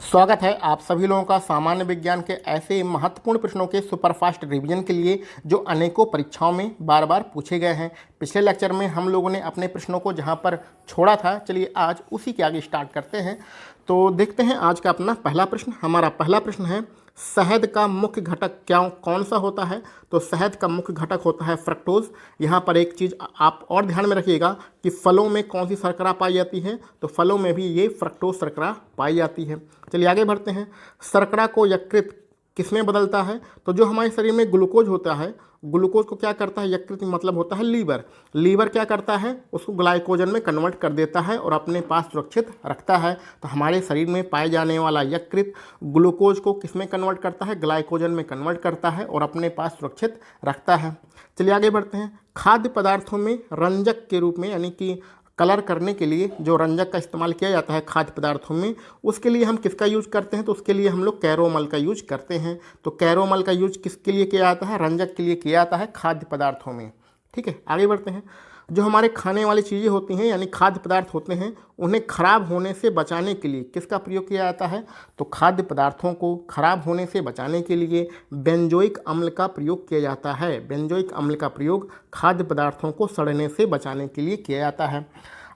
स्वागत है आप सभी लोगों का सामान्य विज्ञान के ऐसे महत्वपूर्ण प्रश्नों के सुपरफास्ट रिवीजन के लिए जो अनेकों परीक्षाओं में बार बार पूछे गए हैं। पिछले लेक्चर में हम लोगों ने अपने प्रश्नों को जहां पर छोड़ा था, चलिए आज उसी के आगे स्टार्ट करते हैं। तो देखते हैं आज का अपना पहला प्रश्न। हमारा पहला प्रश्न है, शहद का मुख्य घटक कौन सा होता है? तो शहद का मुख्य घटक होता है फ्रक्टोज। यहाँ पर एक चीज़ आप और ध्यान में रखिएगा कि फलों में कौन सी शर्करा पाई जाती है, तो फलों में भी ये फ्रक्टोज शर्करा पाई जाती है। चलिए आगे बढ़ते हैं। शर्करा को यकृत किसमें बदलता है? तो जो हमारे शरीर में ग्लूकोज होता है, ग्लूकोज को क्या करता है, यकृत मतलब होता है लीवर। लीवर क्या करता है, उसको ग्लाइकोजन में कन्वर्ट कर देता है और अपने पास सुरक्षित रखता है। तो हमारे शरीर में पाए जाने वाला यकृत ग्लूकोज को किस में कन्वर्ट करता है, ग्लाइकोजन में कन्वर्ट करता है और अपने पास सुरक्षित रखता है। चलिए आगे बढ़ते हैं। खाद्य पदार्थों में रंजक के रूप में, यानी कि कलर करने के लिए जो रंजक का इस्तेमाल किया जाता है खाद्य पदार्थों में, उसके लिए हम किसका यूज करते हैं? तो उसके लिए हम लोग कैरोमल का यूज करते हैं। तो कैरोमल का यूज किसके लिए किया जाता है? रंजक के लिए किया जाता है खाद्य पदार्थों में। ठीक है, आगे बढ़ते हैं। जो हमारे खाने वाली चीज़ें होती हैं यानी खाद्य पदार्थ होते हैं, उन्हें खराब होने से बचाने के लिए किसका प्रयोग किया जाता है? तो खाद्य पदार्थों को खराब होने से बचाने के लिए बेंजोइक अम्ल का प्रयोग किया जाता है। बेंजोइक अम्ल का प्रयोग खाद्य पदार्थों को सड़ने से बचाने के लिए किया जाता है।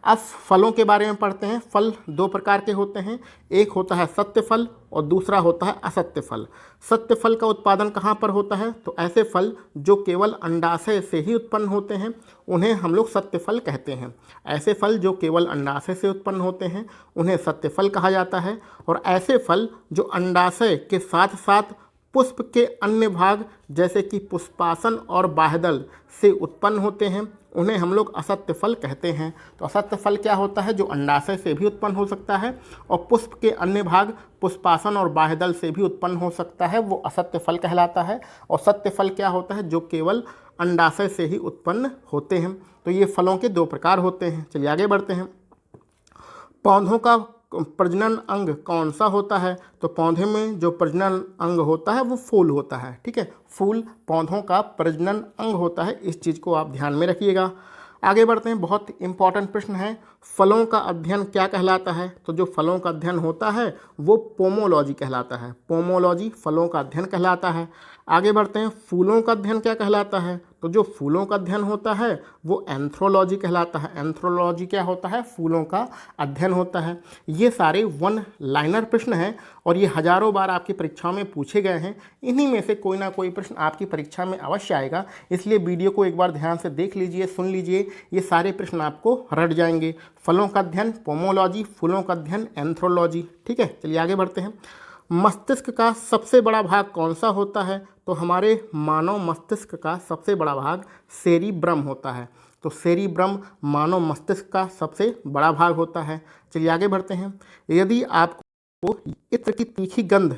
अब फलों के बारे में पढ़ते हैं। फल दो प्रकार के होते हैं, एक होता है सत्य फल और दूसरा होता है असत्य फल। सत्य फल का उत्पादन कहाँ पर होता है? तो ऐसे फल जो केवल अंडाशय से ही उत्पन्न होते हैं उन्हें हम लोग सत्य फल कहते हैं। ऐसे फल जो केवल अंडाशय से उत्पन्न होते हैं उन्हें सत्य फल कहा जाता है। और ऐसे फल जो अंडाशय के साथ साथ पुष्प के अन्य भाग जैसे कि पुष्पासन और बाह्यदल से उत्पन्न होते हैं उन्हें हम लोग असत्य फल कहते हैं। तो असत्य फल क्या होता है? जो अंडाशय से भी उत्पन्न हो सकता है और पुष्प के अन्य भाग पुष्पासन और बाह्यदल से भी उत्पन्न हो सकता है, वो असत्य फल कहलाता है। और सत्य फल क्या होता है? जो केवल अंडाशय से ही उत्पन्न होते हैं। तो ये फलों के दो प्रकार होते हैं। चलिए आगे बढ़ते हैं। पौधों का प्रजनन अंग कौन सा होता है? तो पौधे में जो प्रजनन अंग होता है वो फूल होता है। ठीक है, फूल पौधों का प्रजनन अंग होता है, इस चीज़ को आप ध्यान में रखिएगा। आगे बढ़ते हैं। बहुत इंपॉर्टेंट प्रश्न है, फलों का अध्ययन क्या कहलाता है? तो जो फलों का अध्ययन होता है वो पोमोलॉजी कहलाता है। पोमोलॉजी फलों का अध्ययन कहलाता है। आगे बढ़ते हैं। फूलों का अध्ययन क्या कहलाता है? तो जो फूलों का अध्ययन होता है वो एंथ्रोलॉजी कहलाता है। एंथ्रोलॉजी क्या होता है? फूलों का अध्ययन होता है। ये सारे वन लाइनर प्रश्न हैं और ये हजारों बार आपकी परीक्षाओं में पूछे गए हैं। इन्हीं में से कोई ना कोई प्रश्न आपकी परीक्षा में अवश्य आएगा, इसलिए वीडियो को एक बार ध्यान से देख लीजिए, सुन लीजिए, ये सारे प्रश्न आपको रट जाएंगे। फलों का अध्ययन पोमोलॉजी, फूलों का अध्ययन एंथ्रोलॉजी। ठीक है, चलिए आगे बढ़ते हैं। मस्तिष्क का सबसे बड़ा भाग कौन सा होता है? तो हमारे मानव मस्तिष्क का सबसे बड़ा भाग सेरिब्रम होता है। तो सेरिब्रम मानव मस्तिष्क का सबसे बड़ा भाग होता है। चलिए आगे बढ़ते हैं। यदि आपको इत्र की तीखी गंध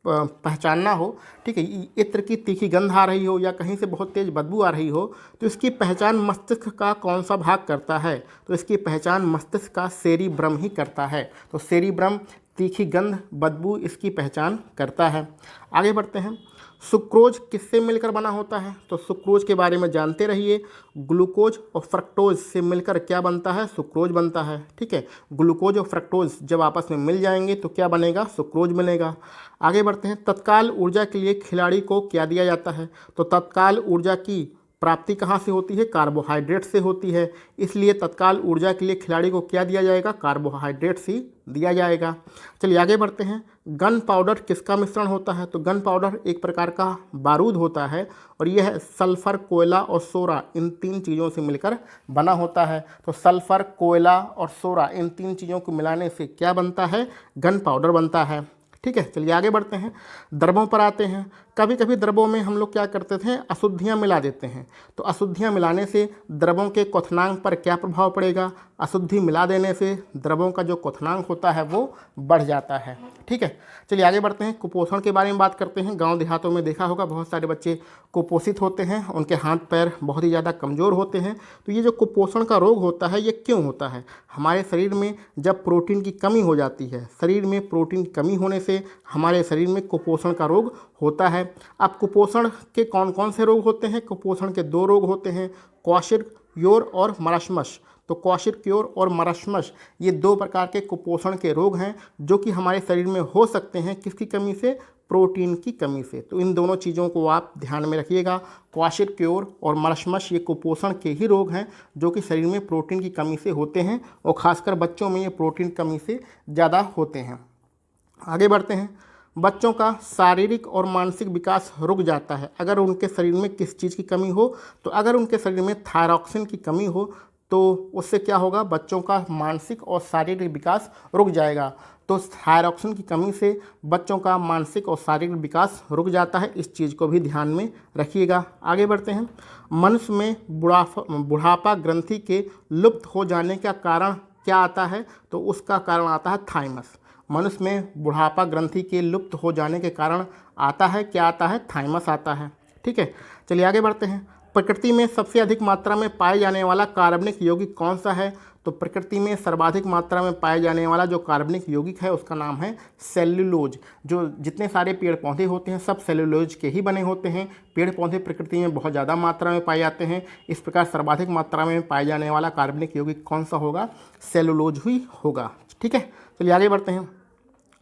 पहचानना हो, ठीक है, इत्र की तीखी गंध आ रही हो या कहीं से बहुत तेज़ बदबू आ रही हो, तो इसकी पहचान मस्तिष्क का कौन सा भाग करता है? तो इसकी पहचान मस्तिष्क का सेरिब्रम ही करता है। तो सेरिब्रम तीखी गंध, बदबू, इसकी पहचान करता है। आगे बढ़ते हैं। सुक्रोज किससे मिलकर बना होता है? तो सुक्रोज के बारे में जानते रहिए। ग्लूकोज और फ्रक्टोज से मिलकर क्या बनता है? सुक्रोज बनता है। ठीक है, ग्लूकोज और फ्रक्टोज जब आपस में मिल जाएंगे तो क्या बनेगा? सुक्रोज बनेगा। आगे बढ़ते हैं। तत्काल ऊर्जा के लिए खिलाड़ी को क्या दिया जाता है? तो तत्काल ऊर्जा की प्राप्ति कहाँ से होती है? कार्बोहाइड्रेट से होती है। इसलिए तत्काल ऊर्जा के लिए खिलाड़ी को क्या दिया जाएगा? कार्बोहाइड्रेट्स ही दिया जाएगा। चलिए आगे बढ़ते हैं। गन पाउडर किसका मिश्रण होता है? तो गन पाउडर एक प्रकार का बारूद होता है और यह सल्फर, कोयला और सोरा, इन तीन चीज़ों से मिलकर बना होता है। तो सल्फर, कोयला और सोरा, इन तीन चीज़ों को मिलाने से क्या बनता है? गन पाउडर बनता है। ठीक है, चलिए आगे बढ़ते हैं। द्रवों पर आते हैं। कभी कभी द्रवों में हम लोग क्या करते थे? अशुद्धियाँ मिला देते हैं। तो अशुद्धियाँ मिलाने से द्रवों के क्वथनांक पर क्या प्रभाव पड़ेगा? अशुद्धि मिला देने से द्रवों का जो क्वथनांक होता है वो बढ़ जाता है। ठीक है, चलिए आगे बढ़ते हैं। कुपोषण के बारे में बात करते हैं। गांव देहातों में देखा होगा बहुत सारे बच्चे कुपोषित होते हैं, उनके हाथ पैर बहुत ही ज़्यादा कमज़ोर होते हैं। तो ये जो कुपोषण का रोग होता है ये क्यों होता है? हमारे शरीर में जब प्रोटीन की कमी हो जाती है, शरीर में प्रोटीन की कमी होने से हमारे शरीर में कुपोषण का रोग होता है। अब कुपोषण के कौन कौन से रोग होते हैं? कुपोषण के दो रोग होते हैं, क्वार्शरयोर और मरास्मस। तो क्वाशिरक्योर और मरशमश ये दो प्रकार के कुपोषण के रोग हैं जो कि हमारे शरीर में हो सकते हैं। किसकी कमी से? प्रोटीन की कमी से। तो इन दोनों चीज़ों को आप ध्यान में रखिएगा। क्वाशिरक्योर और मरशमश ये कुपोषण के ही रोग हैं जो कि शरीर में प्रोटीन की कमी से होते हैं और ख़ासकर बच्चों में ये प्रोटीन कमी से ज़्यादा होते हैं। आगे बढ़ते हैं। बच्चों का शारीरिक और मानसिक विकास रुक जाता है अगर उनके शरीर में किस चीज़ की कमी हो? तो अगर उनके शरीर में थायरॉक्सिन की कमी हो तो उससे क्या होगा? बच्चों का मानसिक और शारीरिक विकास रुक जाएगा। तो थायरॉक्सिन की कमी से बच्चों का मानसिक और शारीरिक विकास रुक जाता है। इस चीज़ को भी ध्यान में रखिएगा। आगे बढ़ते हैं। मनुष्य में बुढ़ापा ग्रंथि के लुप्त हो जाने का कारण क्या आता है? तो उसका कारण आता है थाइमस। मनुष्य में बुढ़ापा ग्रंथि के लुप्त हो जाने के कारण आता है क्या? आता है थाइमस आता है। ठीक है, चलिए आगे बढ़ते हैं। प्रकृति में सबसे अधिक मात्रा में पाए जाने वाला कार्बनिक यौगिक कौन सा है? तो प्रकृति में सर्वाधिक मात्रा में पाए जाने वाला जो कार्बनिक यौगिक है उसका नाम है सेल्यूलोज। जो जितने सारे पेड़ पौधे होते हैं सब सेल्यूलोज के ही बने होते हैं। पेड़ पौधे प्रकृति में बहुत ज़्यादा मात्रा में पाए जाते हैं। इस प्रकार सर्वाधिक मात्रा में पाए जाने वाला कार्बनिक यौगिक कौन सा होगा? सेल्यूलोज ही होगा। ठीक है, चलिए आगे बढ़ते हैं।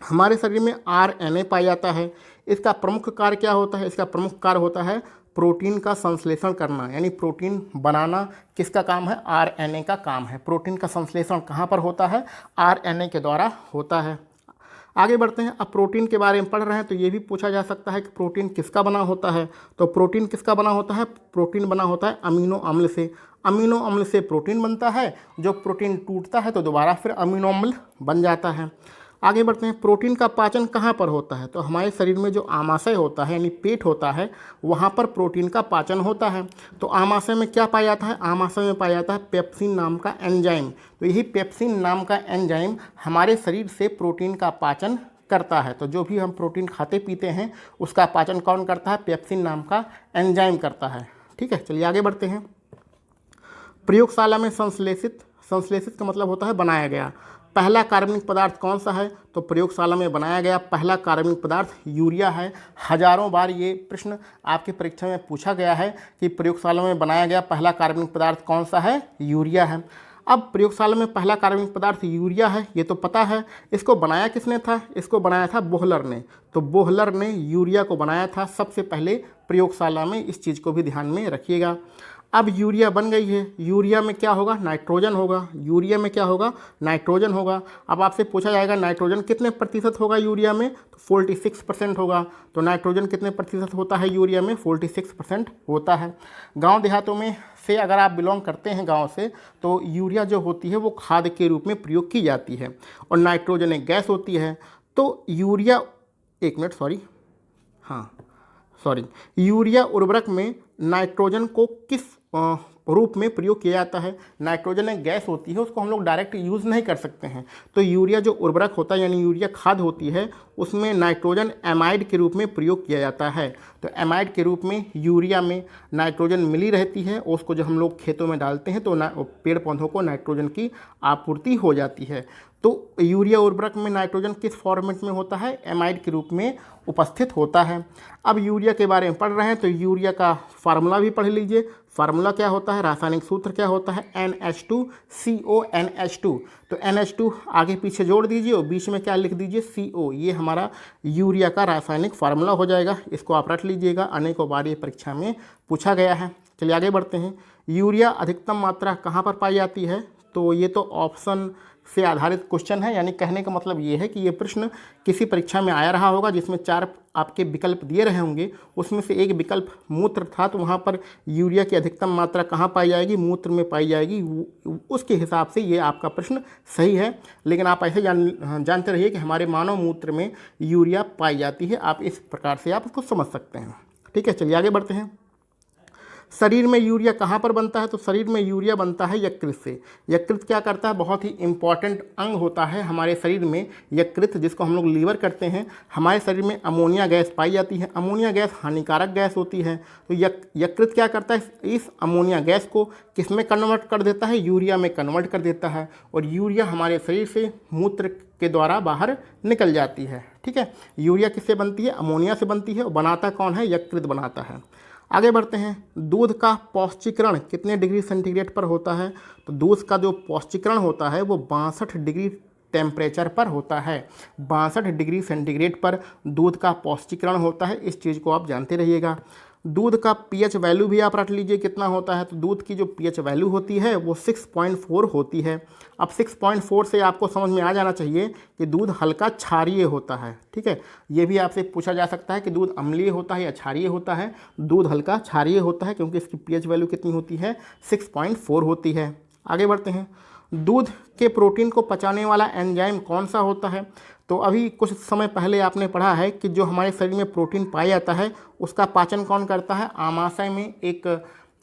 हमारे शरीर में RNA पाया जाता है। इसका प्रमुख कार्य क्या होता है? इसका प्रमुख कार्य होता है प्रोटीन का संश्लेषण करना, यानी प्रोटीन बनाना किसका काम है? RNA का काम है। प्रोटीन का संश्लेषण कहाँ पर होता है? RNA के द्वारा होता है। आगे बढ़ते हैं। अब प्रोटीन के बारे में पढ़ रहे हैं तो ये भी पूछा जा सकता है कि प्रोटीन किसका बना होता है? तो प्रोटीन किसका बना होता है? प्रोटीन बना होता है अमीनो अम्ल से। अमीनो अम्ल से प्रोटीन बनता है। जो प्रोटीन टूटता है तो दोबारा फिर अमीनो अम्ल बन जाता है। आगे बढ़ते हैं। प्रोटीन का पाचन कहाँ पर होता है? तो हमारे शरीर में जो आमाशय होता है यानी पेट होता है वहाँ पर प्रोटीन का पाचन होता है। तो आमाशय में क्या पाया जाता है? आमाशय में पाया जाता है पेप्सिन नाम का एंजाइम। तो यही पेप्सिन नाम का एंजाइम हमारे शरीर से प्रोटीन का पाचन करता है। तो जो भी हम प्रोटीन खाते पीते हैं उसका पाचन कौन करता है? पेप्सिन नाम का एंजाइम करता है। ठीक है, चलिए आगे बढ़ते हैं। प्रयोगशाला में संश्लेषित का मतलब होता है बनाया गया। पहला कार्बनिक पदार्थ कौन सा है? तो प्रयोगशाला में बनाया गया पहला कार्बनिक पदार्थ यूरिया है। हजारों बार ये प्रश्न आपकी परीक्षा में पूछा गया है कि प्रयोगशाला में बनाया गया पहला कार्बनिक पदार्थ कौन सा है? यूरिया है। अब प्रयोगशाला में पहला कार्बनिक पदार्थ यूरिया है ये तो पता है। इसको बनाया किसने था? इसको बनाया था बोहलर ने। तो बोहलर ने यूरिया को बनाया था सबसे पहले प्रयोगशाला में। इस चीज़ को भी ध्यान में रखिएगा। अब यूरिया बन गई है। यूरिया में क्या होगा? नाइट्रोजन होगा। यूरिया में क्या होगा? नाइट्रोजन होगा। अब आपसे पूछा जाएगा नाइट्रोजन कितने प्रतिशत होगा यूरिया में? तो 46% होगा। तो नाइट्रोजन कितने प्रतिशत होता है यूरिया में? 46% होता है। गांव देहातों में से अगर आप बिलोंग करते हैं गांव से तो यूरिया जो होती है वो खाद के रूप में प्रयोग की जाती है और नाइट्रोजन एक गैस होती है। तो यूरिया यूरिया उर्वरक में नाइट्रोजन को किस रूप में प्रयोग किया जाता है? नाइट्रोजन एक गैस होती है उसको हम लोग डायरेक्ट यूज़ नहीं कर सकते हैं। तो यूरिया जो उर्वरक होता है यानी यूरिया खाद होती है उसमें नाइट्रोजन एमाइड के रूप में प्रयोग किया जाता है। तो एमाइड के रूप में यूरिया में नाइट्रोजन मिली रहती है और उसको जब हम लोग खेतों में डालते हैं तो पेड़ पौधों को नाइट्रोजन की आपूर्ति हो जाती है। तो यूरिया उर्वरक में नाइट्रोजन किस फॉर्मेट में होता है? एमाइड के रूप में उपस्थित होता है। अब यूरिया के बारे में पढ़ रहे हैं तो यूरिया का फार्मूला भी पढ़ लीजिए। फार्मूला क्या होता है? रासायनिक सूत्र क्या होता है? NH2CONH2। तो NH2 आगे पीछे जोड़ दीजिए और बीच में क्या लिख दीजिए? CO। ये हमारा यूरिया का रासायनिक फार्मूला हो जाएगा। इसको आप रट लीजिएगा, अनेकों बार ये परीक्षा में पूछा गया है। चलिए आगे बढ़ते हैं। यूरिया अधिकतम मात्रा कहाँ पर पाई जाती है? तो ये तो ऑप्शन से आधारित क्वेश्चन है, यानी कहने का मतलब ये है कि ये प्रश्न किसी परीक्षा में आया रहा होगा जिसमें 4 आपके विकल्प दिए रहे होंगे, उसमें से एक विकल्प मूत्र था तो वहाँ पर यूरिया की अधिकतम मात्रा कहाँ पाई जाएगी? मूत्र में पाई जाएगी। उसके हिसाब से ये आपका प्रश्न सही है। लेकिन आप ऐसे जानते रहिए कि हमारे मानव मूत्र में यूरिया पाई जाती है। आप इस प्रकार से आप उसको समझ सकते हैं। ठीक है, चलिए आगे बढ़ते हैं। शरीर में यूरिया कहाँ पर बनता है? तो शरीर में यूरिया बनता है यकृत से। यकृत क्या करता है? बहुत ही इंपॉर्टेंट अंग होता है हमारे शरीर में यकृत, जिसको हम लोग लीवर करते हैं। हमारे शरीर में अमोनिया गैस पाई जाती है। अमोनिया गैस हानिकारक गैस होती है। तो यकृत क्या करता है? इस अमोनिया गैस को किस में कन्वर्ट कर देता है? यूरिया में कन्वर्ट कर देता है और यूरिया हमारे शरीर से मूत्र के द्वारा बाहर निकल जाती है। ठीक है, यूरिया किससे बनती है? अमोनिया से बनती है और बनाता कौन है? यकृत बनाता है। आगे बढ़ते हैं, दूध का पौष्टिकरण कितने डिग्री सेंटीग्रेड पर होता है? तो दूध का जो पौष्टिकरण होता है वो 62 डिग्री टेम्परेचर पर होता है। 62 डिग्री सेंटीग्रेड पर दूध का पौष्टिकरण होता है, इस चीज़ को आप जानते रहिएगा। दूध का पीएच वैल्यू भी आप रट लीजिए कितना होता है। तो दूध की जो पीएच वैल्यू होती है वो 6.4 होती है। अब 6.4 से आपको समझ में आ जाना चाहिए कि दूध हल्का क्षारीय होता है। ठीक है, ये भी आपसे पूछा जा सकता है कि दूध अम्लीय होता है या क्षारीय होता है। दूध हल्का क्षारीय होता है क्योंकि इसकी पीएच वैल्यू कितनी होती है? 6.4 होती है। आगे बढ़ते हैं, दूध के प्रोटीन को पचाने वाला एंजाइम कौन सा होता है? तो अभी कुछ समय पहले आपने पढ़ा है कि जो हमारे शरीर में प्रोटीन पाया जाता है उसका पाचन कौन करता है? आमाशय में एक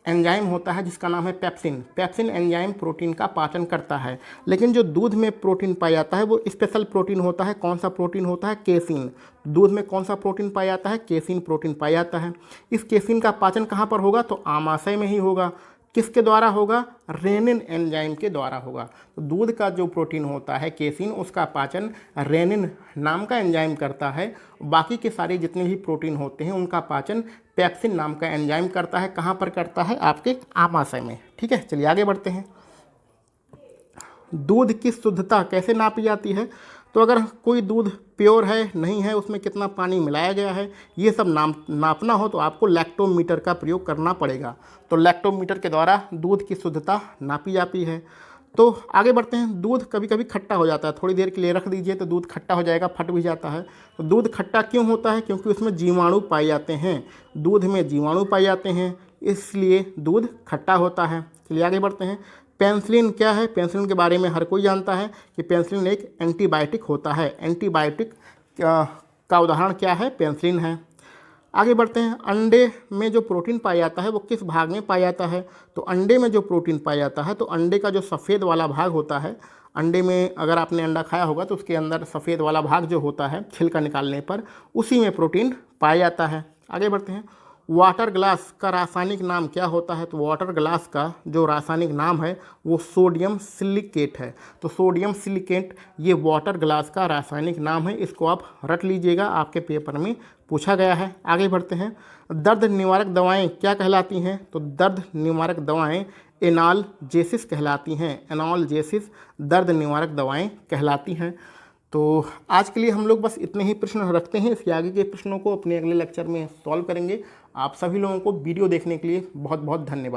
एंजाइम होता है जिसका नाम है पेप्सिन। पेप्सिन एंजाइम प्रोटीन का पाचन करता है। लेकिन जो दूध में प्रोटीन पाया जाता है वो स्पेशल प्रोटीन होता है। कौन सा प्रोटीन होता है? केसिन। दूध में कौन सा प्रोटीन पाया जाता है? केसिन प्रोटीन पाया जाता है। इस केसिन का पाचन कहाँ पर होगा? तो आमाशय में ही होगा। किसके द्वारा होगा? रेनिन एंजाइम के द्वारा होगा। तो दूध का जो प्रोटीन होता है केसिन, उसका पाचन रेनिन नाम का एंजाइम करता है। बाकी के सारे जितने भी प्रोटीन होते हैं उनका पाचन पेप्सिन नाम का एंजाइम करता है। कहाँ पर करता है? आपके आमाशय में। ठीक है, चलिए आगे बढ़ते हैं। दूध की शुद्धता कैसे नापी जाती है? तो अगर कोई दूध प्योर है नहीं है, उसमें कितना पानी मिलाया गया है, ये सब नापना हो तो आपको लैक्टोमीटर का प्रयोग करना पड़ेगा। तो लैक्टोमीटर के द्वारा दूध की शुद्धता नापी जाती है। तो आगे बढ़ते हैं, दूध कभी कभी खट्टा हो जाता है। थोड़ी देर के लिए रख दीजिए तो दूध खट्टा हो जाएगा, फट भी जाता है। तो दूध खट्टा क्यों होता है? क्योंकि उसमें जीवाणु पाए जाते हैं। दूध में जीवाणु पाए जाते हैं, इसलिए दूध खट्टा होता है। चलिए आगे बढ़ते हैं। पेनिसिलिन क्या है? पेनिसिलिन के बारे में हर कोई जानता है कि पेनिसिलिन एक एंटीबायोटिक होता है। एंटीबायोटिक का उदाहरण क्या है? पेनिसिलिन है। आगे बढ़ते हैं, अंडे में जो प्रोटीन पाया जाता है वो किस भाग में पाया जाता है? तो अंडे में जो प्रोटीन पाया जाता है तो अंडे का जो सफ़ेद वाला भाग होता है, अंडे में अगर आपने अंडा खाया होगा तो उसके अंदर सफ़ेद वाला भाग जो होता है छिलका निकालने पर, उसी में प्रोटीन पाया जाता है। आगे बढ़ते हैं, वाटर ग्लास का रासायनिक नाम क्या होता है? तो वाटर ग्लास का जो रासायनिक नाम है वो सोडियम सिलिकेट है। तो सोडियम सिलिकेट ये वाटर ग्लास का रासायनिक नाम है, इसको आप रट लीजिएगा, आपके पेपर में पूछा गया है। आगे बढ़ते हैं, दर्द निवारक दवाएं क्या कहलाती हैं? तो दर्द निवारक दवाएं एनाल्जेसिस कहलाती हैं। एनाल्जेसिस दर्द निवारक दवाएं कहलाती हैं। तो आज के लिए हम लोग बस इतने ही प्रश्न रखते हैं। इसके आगे के प्रश्नों को अपने अगले लेक्चर में सॉल्व करेंगे। आप सभी लोगों को वीडियो देखने के लिए बहुत बहुत धन्यवाद।